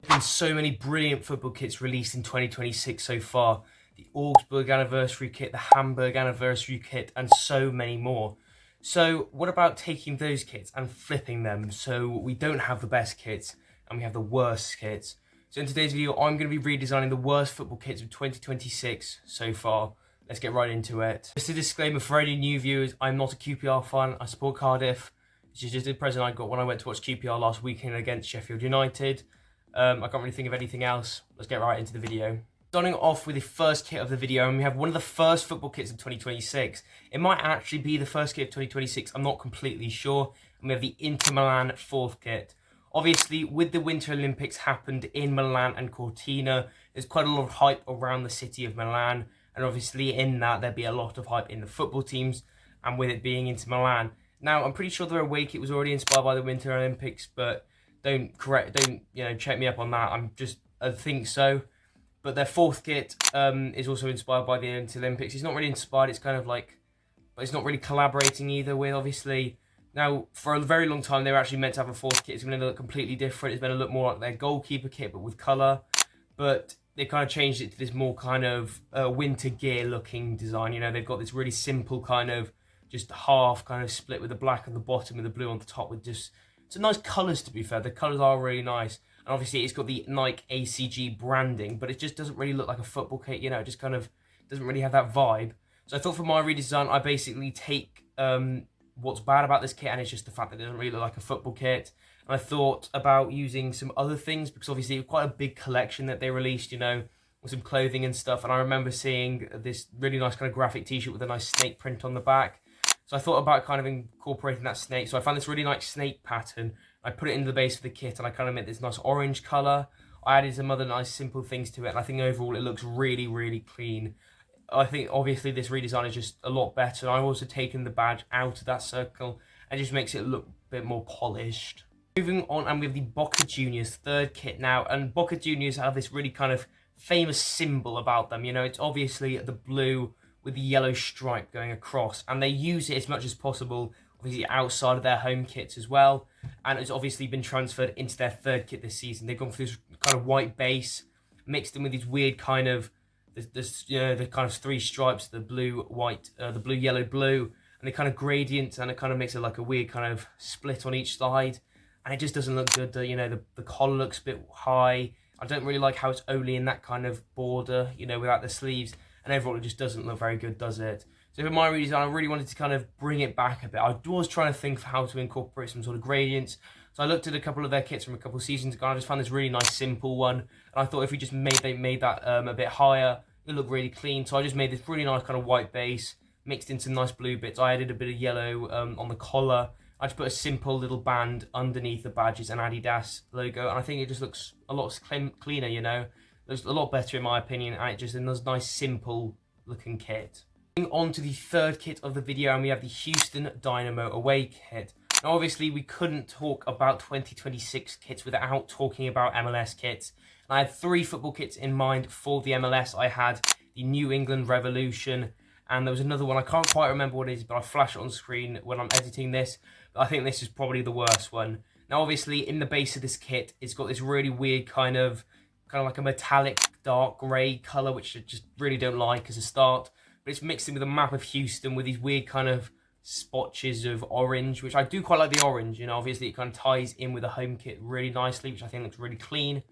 There's been so many brilliant football kits released in 2026 so far. The Augsburg anniversary kit, the Hamburg anniversary kit, and so many more. So what about taking those kits and flipping them so we don't have the best kits and we have the worst kits? So in today's video, I'm going to be redesigning the worst football kits of 2026 so far. Let's get right into it. Just a disclaimer for any new viewers, I'm not a QPR fan, I support Cardiff. This is just the present I got when I went to watch QPR last weekend against Sheffield United. I can't really think of anything else. Let's get right into the video. Starting off with the first kit of the video, and we have one of the first football kits of 2026. It might actually be the first kit of 2026, I'm not completely sure. And we have the Inter Milan fourth kit. Obviously, with the Winter Olympics happened in Milan and Cortina, there's quite a lot of hype around the city of Milan. And obviously in that, there'd be a lot of hype in the football teams, and with it being Inter Milan. Now, I'm pretty sure their away kit was already inspired by the Winter Olympics, but don't check me up on that. I think so. But their fourth kit is also inspired by the Winter Olympics. It's not really inspired. It's kind of like, but it's not really collaborating either with, obviously. Now, for a very long time, they were actually meant to have a fourth kit. It's going to look completely different. It's going to look more like their goalkeeper kit, but with colour. But they kind of changed it to this more kind of winter gear looking design. You know, they've got this really simple kind of just half kind of split with the black on the bottom and the blue on the top with just... It's nice colours, to be fair. The colours are really nice. And obviously, it's got the Nike ACG branding, but it just doesn't really look like a football kit. You know, it just kind of doesn't really have that vibe. So I thought for my redesign, I basically take what's bad about this kit, and it's just the fact that it doesn't really look like a football kit. And I thought about using some other things, because obviously it was quite a big collection that they released, you know, with some clothing and stuff. And I remember seeing this really nice kind of graphic t-shirt with a nice snake print on the back. So I thought about kind of incorporating that snake. So I found this really nice snake pattern. I put it into the base of the kit, and I kind of made this nice orange colour. I added some other nice simple things to it, and I think overall it looks really, really clean. I think obviously this redesign is just a lot better. I've also taken the badge out of that circle and just makes it look a bit more polished. Moving on, and we have the Boca Juniors third kit now, and Boca Juniors have this really kind of famous symbol about them. You know, it's obviously the blue with the yellow stripe going across, and they use it as much as possible, obviously outside of their home kits as well, and it's obviously been transferred into their third kit this season. They've gone for this kind of white base, mixed in with these weird kind of, the kind of three stripes, the blue, white, the blue, yellow, blue, and the kind of gradient, and it kind of makes it like a weird kind of split on each side, and it just doesn't look good. You know, the collar looks a bit high. I don't really like how it's only in that kind of border, you know, without the sleeves. And overall, it just doesn't look very good, does it? So for my redesign, I really wanted to kind of bring it back a bit. I was trying to think of how to incorporate some sort of gradients. So I looked at a couple of their kits from a couple of seasons ago, and I just found this really nice, simple one. And I thought if we just made that a bit higher, it looked really clean. So I just made this really nice kind of white base, mixed in some nice blue bits. I added a bit of yellow on the collar. I just put a simple little band underneath the badges and Adidas logo. And I think it just looks a lot cleaner, you know. Looks a lot better in my opinion, and it just is a nice simple looking kit. Moving on to the third kit of the video, and we have the Houston Dynamo away kit. Now obviously we couldn't talk about 2026 kits without talking about MLS kits. And I had three football kits in mind for the MLS. I had the New England Revolution, and there was another one, I can't quite remember what it is, but I'll flash it on screen when I'm editing this. But I think this is probably the worst one. Now obviously in the base of this kit, it's got this really weird kind of like a metallic dark grey colour, which I just really don't like as a start. But it's mixed in with a map of Houston with these weird kind of spotches of orange, which I do quite like the orange. You know, obviously it kind of ties in with the home kit really nicely, which I think looks really clean.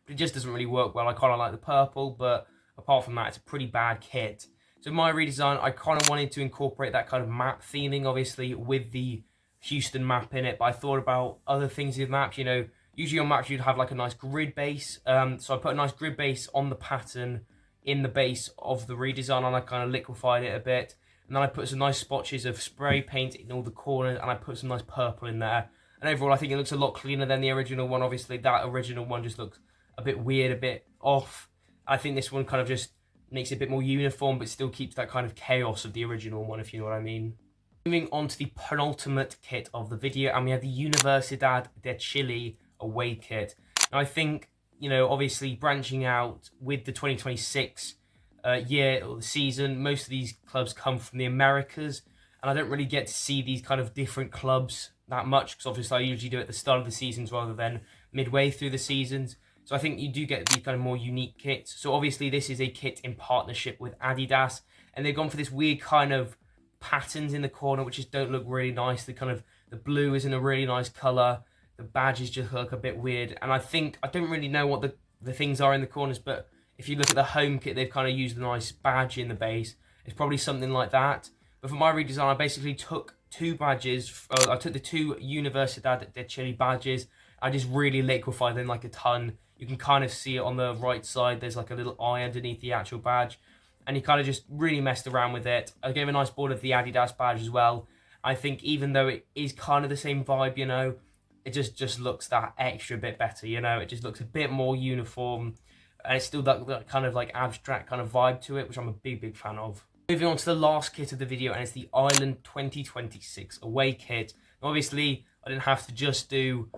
But it just doesn't really work well. I kind of like the purple, but apart from that, it's a pretty bad kit. So my redesign, I kind of wanted to incorporate that kind of map theming, obviously, with the Houston map in it. But I thought about other things with maps, you know. Usually on maps you'd have like a nice grid base, so I put a nice grid base on the pattern in the base of the redesign, and I kind of liquefied it a bit. And then I put some nice spotches of spray paint in all the corners, and I put some nice purple in there. And overall I think it looks a lot cleaner than the original one. Obviously that original one just looks a bit weird, a bit off. I think this one kind of just makes it a bit more uniform, but still keeps that kind of chaos of the original one, if you know what I mean. Moving on to the penultimate kit of the video, and we have the Universidad de Chile away kit. Now I think, you know, obviously branching out with the 2026 year or the season, most of these clubs come from the Americas, and I don't really get to see these kind of different clubs that much, because obviously I usually do it at the start of the seasons rather than midway through the seasons. So I think you do get these kind of more unique kits. So obviously this is a kit in partnership with Adidas, and they've gone for this weird kind of patterns in the corner which just don't look really nice. The blue isn't a really nice colour. The badges just look a bit weird, and I don't really know what the things are in the corners, but if you look at the home kit, they've kind of used a nice badge in the base. It's probably something like that. But for my redesign, I basically took two badges. I took the two Universidad de Chile badges. I just really liquefied them like a ton. You can kind of see it on the right side. There's like a little eye underneath the actual badge. And you kind of just really messed around with it. I gave a nice border of the Adidas badge as well. I think even though it is kind of the same vibe, you know, it just looks that extra bit better, you know. It just looks a bit more uniform. And it's still that kind of like abstract kind of vibe to it, which I'm a big fan of. Moving on to the last kit of the video, and it's the Ireland 2026 away kit. Obviously, I didn't have to just do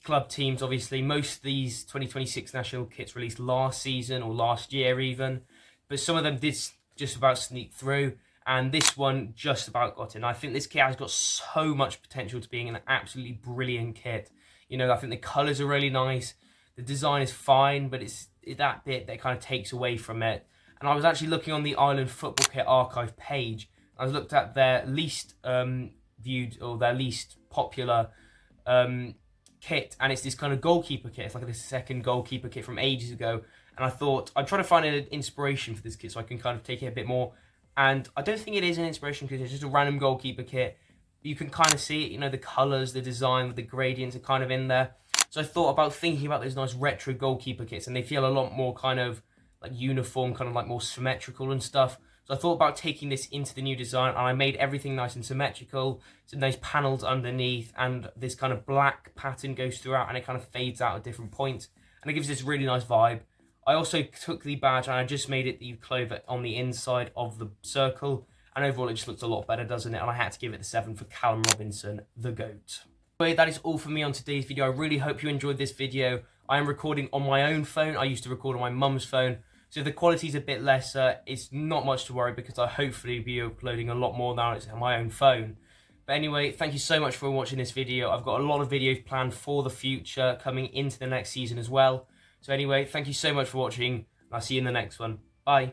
club teams. Obviously, most of these 2026 national kits released last season or last year even, but some of them did just about sneak through, and this one just about got in. I think this kit has got so much potential to being an absolutely brilliant kit. You know, I think the colours are really nice. The design is fine, but it's that bit that kind of takes away from it. And I was actually looking on the Ireland Football Kit Archive page. I was looked at their least viewed or their least popular kit, and it's this kind of goalkeeper kit. It's like the second goalkeeper kit from ages ago. And I thought I'd try to find an inspiration for this kit so I can kind of take it a bit more. And I don't think it is an inspiration because it's just a random goalkeeper kit. You can kind of see it, you know, the colours, the design, the gradients are kind of in there. So I thought about thinking about those nice retro goalkeeper kits, and they feel a lot more kind of like uniform, kind of like more symmetrical and stuff. So I thought about taking this into the new design, and I made everything nice and symmetrical. Some nice panels underneath, and this kind of black pattern goes throughout, and it kind of fades out at different points, and it gives this really nice vibe. I also took the badge and I just made it the clover on the inside of the circle, and overall it just looks a lot better, doesn't it? And I had to give it the 7 for Callum Robinson, the GOAT. Anyway, that is all for me on today's video. I really hope you enjoyed this video. I am recording on my own phone. I used to record on my mum's phone, so if the quality's a bit lesser, it's not much to worry because I'll hopefully be uploading a lot more now it's on my own phone. But anyway, thank you so much for watching this video. I've got a lot of videos planned for the future coming into the next season as well. So anyway, thank you so much for watching. I'll see you in the next one. Bye.